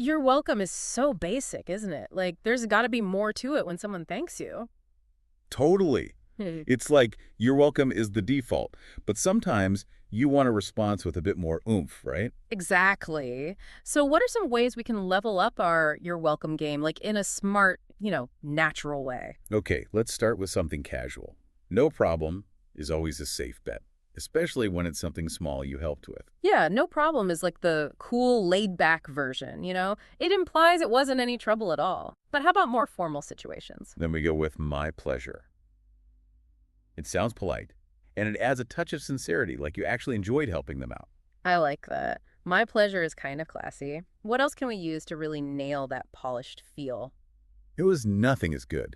You're welcome is so basic, isn't it? Like, there's got to be more to it when someone thanks you. Totally. Hmm. It's like you're welcome is the default, but sometimes you want a response with a bit more oomph, right? Exactly. So what are some ways we can level up our you're welcome game, like in a smart, natural way? Okay, let's start with something casual. No problem is always a safe bet, especially when it's something small you helped with. Yeah, no problem is like the cool, laid-back version, It implies it wasn't any trouble at all. But how about more formal situations? Then we go with my pleasure. It sounds polite, and it adds a touch of sincerity, like you actually enjoyed helping them out. I like that. My pleasure is kind of classy. What else can we use to really nail that polished feel? It was nothing as good,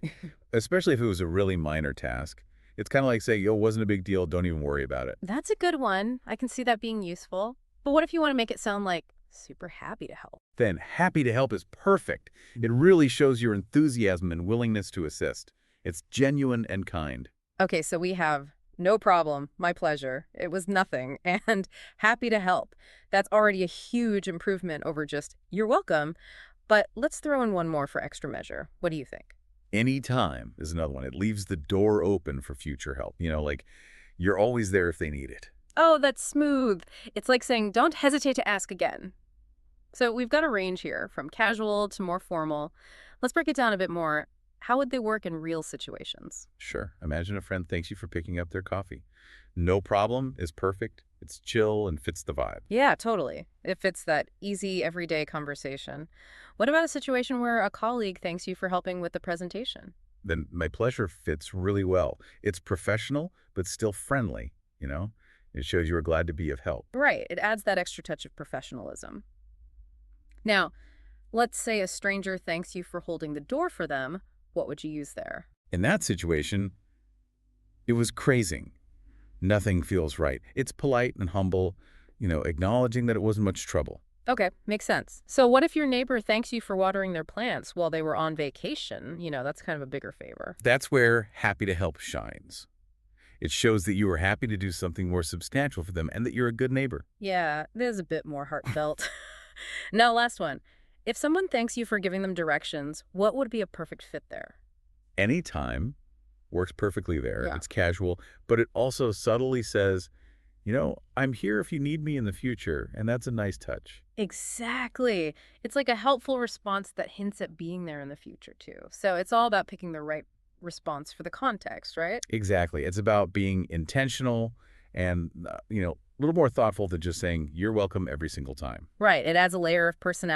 especially if it was a really minor task. It's kind of like saying, yo, it wasn't a big deal, don't even worry about it. That's a good one. I can see that being useful. But what if you want to make it sound like super happy to help? Then happy to help is perfect. It really shows your enthusiasm and willingness to assist. It's genuine and kind. Okay, so we have no problem, my pleasure, it was nothing, and happy to help. That's already a huge improvement over just you're welcome. But let's throw in one more for extra measure. What do you think? Anytime is another one. It leaves the door open for future help. Like you're always there if they need it. Oh, that's smooth. It's like saying don't hesitate to ask again. So we've got a range here from casual to more formal. Let's break it down a bit more. How would they work in real situations? Sure. Imagine a friend thanks you for picking up their coffee. No problem is perfect. It's chill and fits the vibe. Yeah, totally. It fits that easy, everyday conversation. What about a situation where a colleague thanks you for helping with the presentation? Then my pleasure fits really well. It's professional, but still friendly. It shows you are glad to be of help. Right. It adds that extra touch of professionalism. Now, let's say a stranger thanks you for holding the door for them. What would you use there? In that situation, it was crazing. Nothing feels right. It's polite and humble, acknowledging that it wasn't much trouble. Okay, makes sense. So what if your neighbor thanks you for watering their plants while they were on vacation? That's kind of a bigger favor. That's where happy to help shines. It shows that you are happy to do something more substantial for them and that you're a good neighbor. Yeah, there's a bit more heartfelt. Now, last one. If someone thanks you for giving them directions, what would be a perfect fit there? Anytime works perfectly there. Yeah. It's casual, but it also subtly says, I'm here if you need me in the future, and that's a nice touch. Exactly. It's like a helpful response that hints at being there in the future, too. So it's all about picking the right response for the context, right? Exactly. It's about being intentional and, a little more thoughtful than just saying, you're welcome every single time. Right. It adds a layer of personality